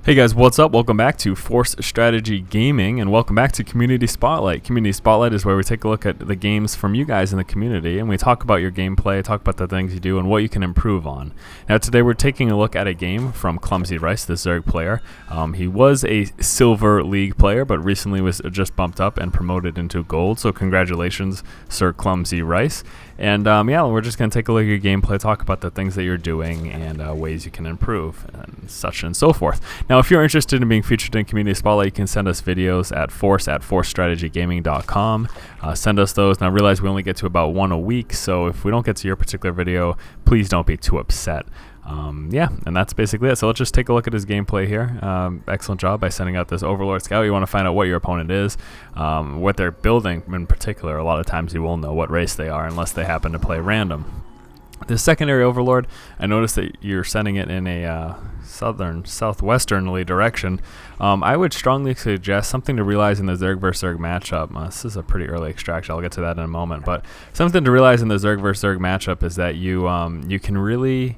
Hey guys, what's up? Welcome back to Force Strategy Gaming, and welcome back to Community Spotlight. Community Spotlight is where we take a look at the games from you guys in the community, and we talk about your gameplay, talk about the things you do, and what you can improve on. Now today we're taking a look at a game from Klumzyrice, the Zerg player. He was a Silver League player, but recently was just bumped up and promoted into Gold, so congratulations, Sir Klumzyrice. And yeah, we're just going to take a look at your gameplay, talk about the things that you're doing, and ways you can improve, and such and so forth. Now, if you're interested in being featured in Community Spotlight, you can send us videos at force@forcestrategygaming.com. Send us those. Now, realize we only get to about one a week, so if we don't get to your particular video, please don't be too upset. Yeah, and that's basically it. So let's just take a look at his gameplay here. Excellent job by sending out this Overlord Scout. You want to find out what your opponent is, what they're building in particular. A lot of times you will know what race they are unless they happen to play random. The secondary Overlord, I noticed that you're sending it in a southwesternly direction. I would strongly suggest something to realize in the Zerg vs Zerg matchup. This is a pretty early extraction. I'll get to that in a moment. But something to realize in the Zerg vs Zerg matchup is that you can really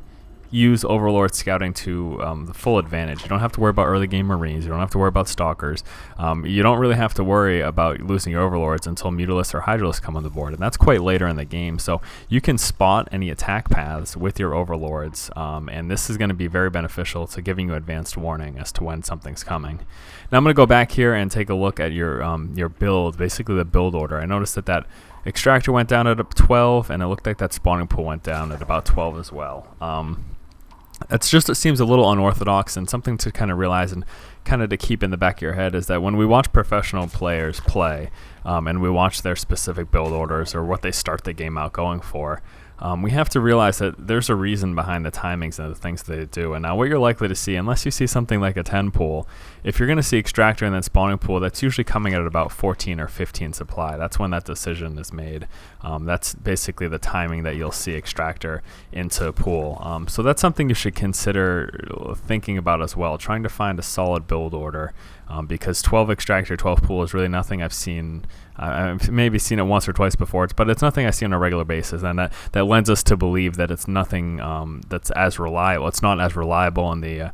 use Overlord Scouting to the full advantage. You don't have to worry about early game Marines. You don't have to worry about Stalkers. You don't really have to worry about losing your Overlords until Mutalisks or Hydralisks come on the board, and that's quite later in the game. So you can spot any attack paths with your Overlords, and this is going to be very beneficial to giving you advanced warning as to when something's coming. Now I'm going to go back here and take a look at your build, basically the build order. I noticed that Extractor went down at 12, and it looked like that Spawning Pool went down at about 12 as well. It seems a little unorthodox, and something to kind of realize and kind of to keep in the back of your head is that when we watch professional players play and we watch their specific build orders or what they start the game out going for, we have to realize that there's a reason behind the timings and the things they do. And now what you're likely to see, unless you see something like a 10 pool, if you're going to see Extractor and then Spawning Pool, that's usually coming at about 14 or 15 supply. That's when that decision is made. That's basically the timing that you'll see Extractor into Pool. So that's something you should consider thinking about as well, trying to find a solid build order, because 12 Extractor, 12 Pool is really nothing I've seen. I've maybe seen it once or twice before, but it's nothing I see on a regular basis, and that lends us to believe that it's nothing that's as reliable. It's not as reliable, and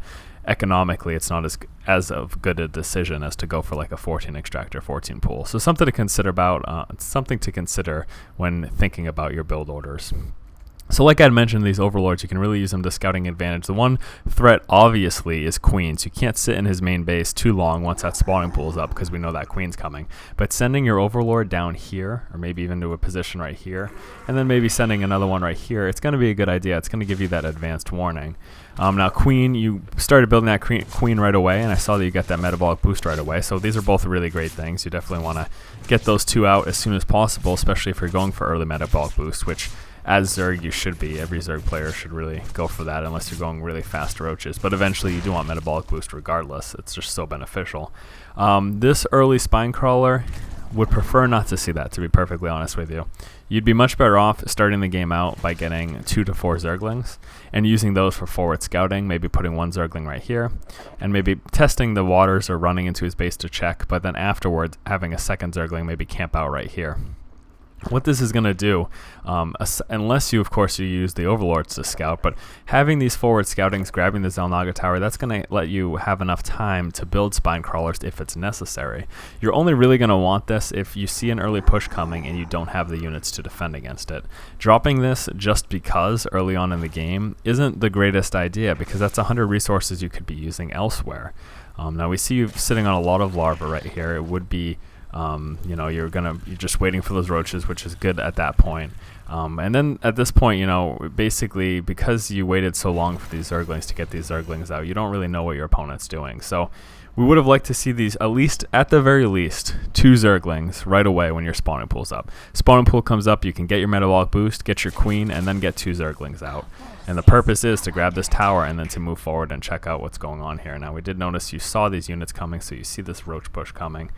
economically it's not as of good a decision as to go for like a 14 Extractor, 14 Pool. So something to consider when thinking about your build orders. So like I had mentioned, these Overlords, you can really use them to scouting advantage. The one threat, obviously, is Queens. You can't sit in his main base too long once that Spawning Pool is up, because we know that Queen's coming. But sending your Overlord down here, or maybe even to a position right here, and then maybe sending another one right here, it's going to be a good idea. It's going to give you that advanced warning. Now Queen, you started building that Queen right away, and I saw that you got that metabolic boost right away. So these are both really great things. You definitely want to get those two out as soon as possible, especially if you're going for early metabolic boost, which as Zerg you should be. Every Zerg player should really go for that unless you're going really fast roaches. But eventually you do want metabolic boost regardless. It's just so beneficial. This early spine crawler would prefer not to see that, to be perfectly honest with you. You'd be much better off starting the game out by getting 2 to 4 Zerglings and using those for forward scouting, maybe putting one Zergling right here, and maybe testing the waters or running into his base to check, but then afterwards having a second Zergling maybe camp out right here. What this is going to do, unless you use the Overlords to scout, but having these forward scoutings, grabbing the Xel'Naga Tower, that's going to let you have enough time to build spine crawlers if it's necessary. You're only really going to want this if you see an early push coming and you don't have the units to defend against it. Dropping this just because early on in the game isn't the greatest idea, because that's 100 resources you could be using elsewhere. Now we see you sitting on a lot of larvae right here. It would be you're just waiting for those roaches, which is good at that point. And then at this point, basically because you waited so long for these Zerglings to get these Zerglings out, you don't really know what your opponent's doing. So we would have liked to see these, at the very least, 2 Zerglings right away when your Spawning Pool's up. Spawning Pool comes up, you can get your metabolic boost, get your Queen, and then get 2 Zerglings out. And the purpose is to grab this tower and then to move forward and check out what's going on here. Now we did notice you saw these units coming, so you see this roach push coming.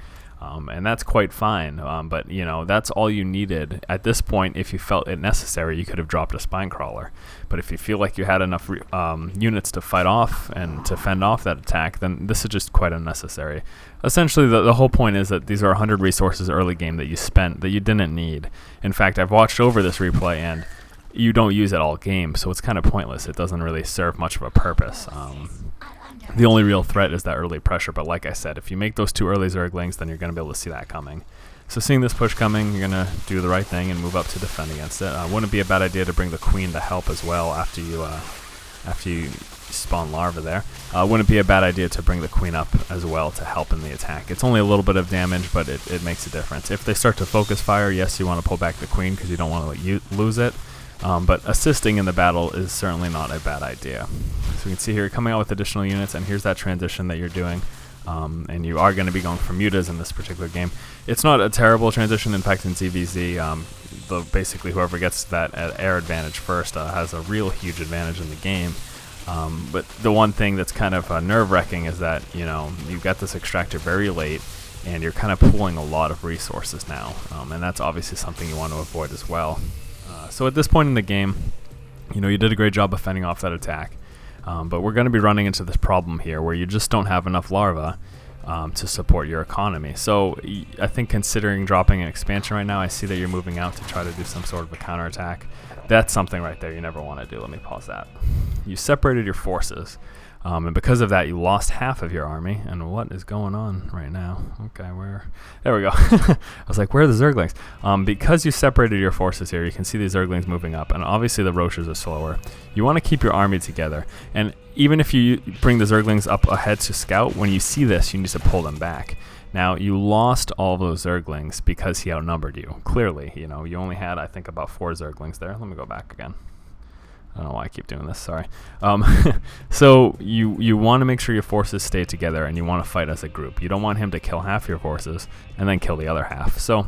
And that's quite fine, but that's all you needed. At this point, if you felt it necessary, you could have dropped a spine crawler. But if you feel like you had enough units to fight off and to fend off that attack, then this is just quite unnecessary. Essentially, the whole point is that these are 100 resources early game that you spent that you didn't need. In fact, I've watched over this replay, and you don't use it all game, so it's kind of pointless. It doesn't really serve much of a purpose. The only real threat is that early pressure, but like I said, if you make those 2 early Zerglings, then you're going to be able to see that coming. So seeing this push coming, you're going to do the right thing and move up to defend against it. Wouldn't be a bad idea to bring the queen to help as well after you spawn larva there. Wouldn't be a bad idea to bring the queen up as well to help in the attack. It's only a little bit of damage, but it makes a difference. If they start to focus fire, yes, you want to pull back the queen because you don't want to lose it. But assisting in the battle is certainly not a bad idea. So you can see here coming out with additional units, and here's that transition that you're doing. And you are going to be going for mutas in this particular game. It's not a terrible transition. In fact, in ZVZ, basically whoever gets that air advantage first has a real huge advantage in the game. But the one thing that's kind of nerve-wracking is that, you know, you got this extractor very late, and you're kind of pulling a lot of resources now. And that's obviously something you want to avoid as well. So at this point in the game, you know, you did a great job of fending off that attack. But we're going to be running into this problem here where you just don't have enough larvae to support your economy. So I think considering dropping an expansion right now, I see that you're moving out to try to do some sort of a counterattack. That's something right there you never want to do. Let me pause that. You separated your forces. And because of that, you lost half of your army. And what is going on right now? Okay, there we go. I was like, where are the Zerglings? Because you separated your forces here, you can see these Zerglings moving up. And obviously the Roaches are slower. You want to keep your army together. And even if you bring the Zerglings up ahead to scout, when you see this, you need to pull them back. Now, you lost all those Zerglings because he outnumbered you. Clearly, you know, you only had, I think, about 4 Zerglings there. Let me go back again. I don't know why I keep doing this, sorry. So you want to make sure your forces stay together, and you want to fight as a group. You don't want him to kill half your forces and then kill the other half. So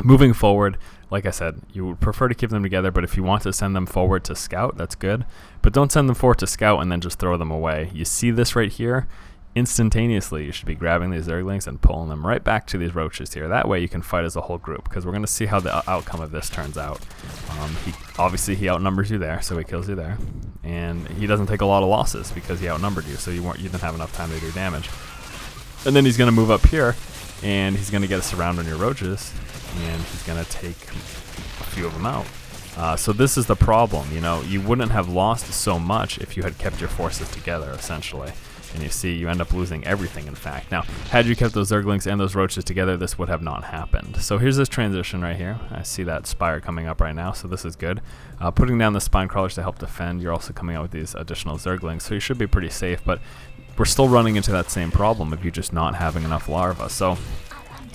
moving forward, like I said, you would prefer to keep them together, but if you want to send them forward to scout, that's good. But don't send them forward to scout and then just throw them away. You see this right here? Instantaneously, you should be grabbing these Zerglings and pulling them right back to these Roaches here. That way you can fight as a whole group, because we're going to see how the outcome of this turns out. Obviously he outnumbers you there, so he kills you there. And he doesn't take a lot of losses because he outnumbered you, so you didn't have enough time to do damage. And then he's going to move up here, and he's going to get a surround on your Roaches, and he's going to take a few of them out. So this is the problem, you know, you wouldn't have lost so much if you had kept your forces together, essentially. And you see, you end up losing everything, in fact. Now, had you kept those Zerglings and those Roaches together, this would have not happened. So here's this transition right here. I see that Spire coming up right now, so this is good. Putting down the Spine Crawlers to help defend. You're also coming out with these additional Zerglings, so you should be pretty safe, but we're still running into that same problem of you just not having enough larvae. So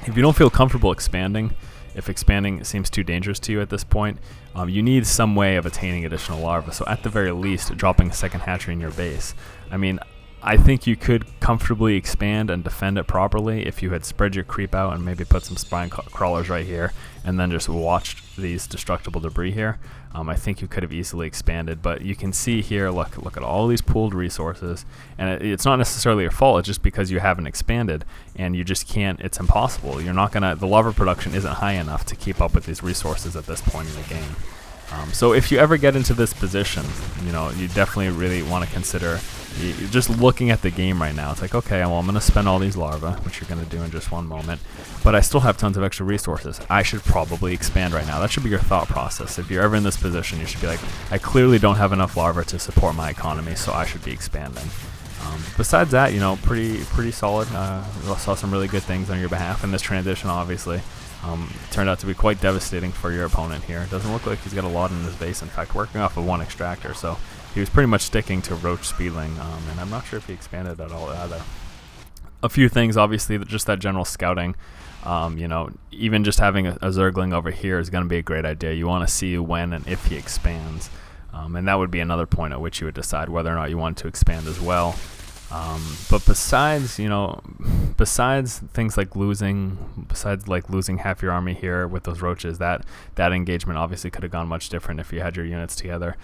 if you don't feel comfortable expanding, if expanding seems too dangerous to you at this point, you need some way of attaining additional larvae. So at the very least, dropping a second hatchery in your base. I mean, I think you could comfortably expand and defend it properly if you had spread your creep out and maybe put some spine crawlers right here and then just watched these destructible debris here. I think you could have easily expanded, but you can see here, look at all these pooled resources, and it's not necessarily your fault. It's just because you haven't expanded, and you just can't. It's impossible. You're not gonna. The larva production isn't high enough to keep up with these resources at this point in the game. So if you ever get into this position, you know, you definitely really want to consider just looking at the game right now. It's like, okay, well, I'm going to spend all these larvae, which you're going to do in just one moment, but I still have tons of extra resources. I should probably expand right now. That should be your thought process. If you're ever in this position, you should be like, I clearly don't have enough larvae to support my economy, so I should be expanding. Besides that, you know, pretty solid. Saw some really good things on your behalf in this transition, obviously. Turned out to be quite devastating for your opponent here. It doesn't look like he's got a lot in his base. In fact, working off of one extractor, so he was pretty much sticking to Roach Speedling, and I'm not sure if he expanded at all either. A few things, obviously, just that general scouting. You know, even just having a Zergling over here is going to be a great idea. You want to see when and if he expands, and that would be another point at which you would decide whether or not you want to expand as well. But besides, you know, besides things like losing half your army here with those Roaches, that engagement obviously could have gone much different if you had your units together.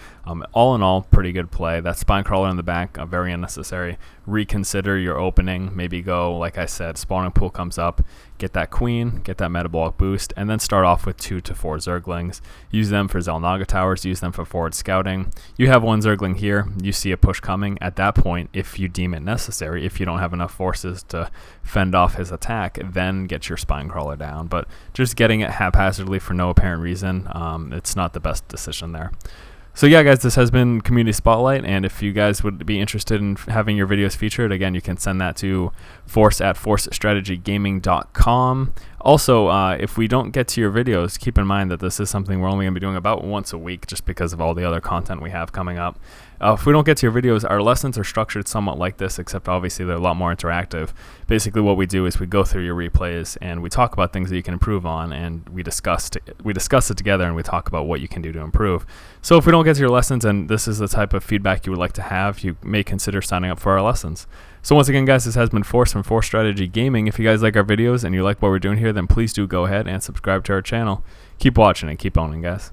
All in all, pretty good play. That Spine Crawler in the back, very unnecessary. Reconsider your opening. Maybe go, like I said, spawning pool comes up, get that queen, get that metabolic boost, and then start off with 2 to 4 Zerglings. Use them for Xel'Naga towers, use them for forward scouting. You have one Zergling here, you see a push coming. At that point, if you deem it necessary, if you don't have enough forces to fend off his attack, then get your Spine Crawler down. But just getting it haphazardly for no apparent reason, it's not the best decision there. So yeah, guys, this has been Community Spotlight, and if you guys would be interested in having your videos featured, again, you can send that to force@forcestrategygaming.com. Also, if we don't get to your videos, keep in mind that this is something we're only going to be doing about once a week just because of all the other content we have coming up. If we don't get to your videos, our lessons are structured somewhat like this, except obviously they're a lot more interactive. Basically what we do is we go through your replays and we talk about things that you can improve on, and we discuss it together, and we talk about what you can do to improve. So if we don't get to your lessons and this is the type of feedback you would like to have, you may consider signing up for our lessons. So once again, guys, this has been Force from Force Strategy Gaming. If you guys like our videos and you like what we're doing here, then please do go ahead and subscribe to our channel. Keep watching and keep owning, guys.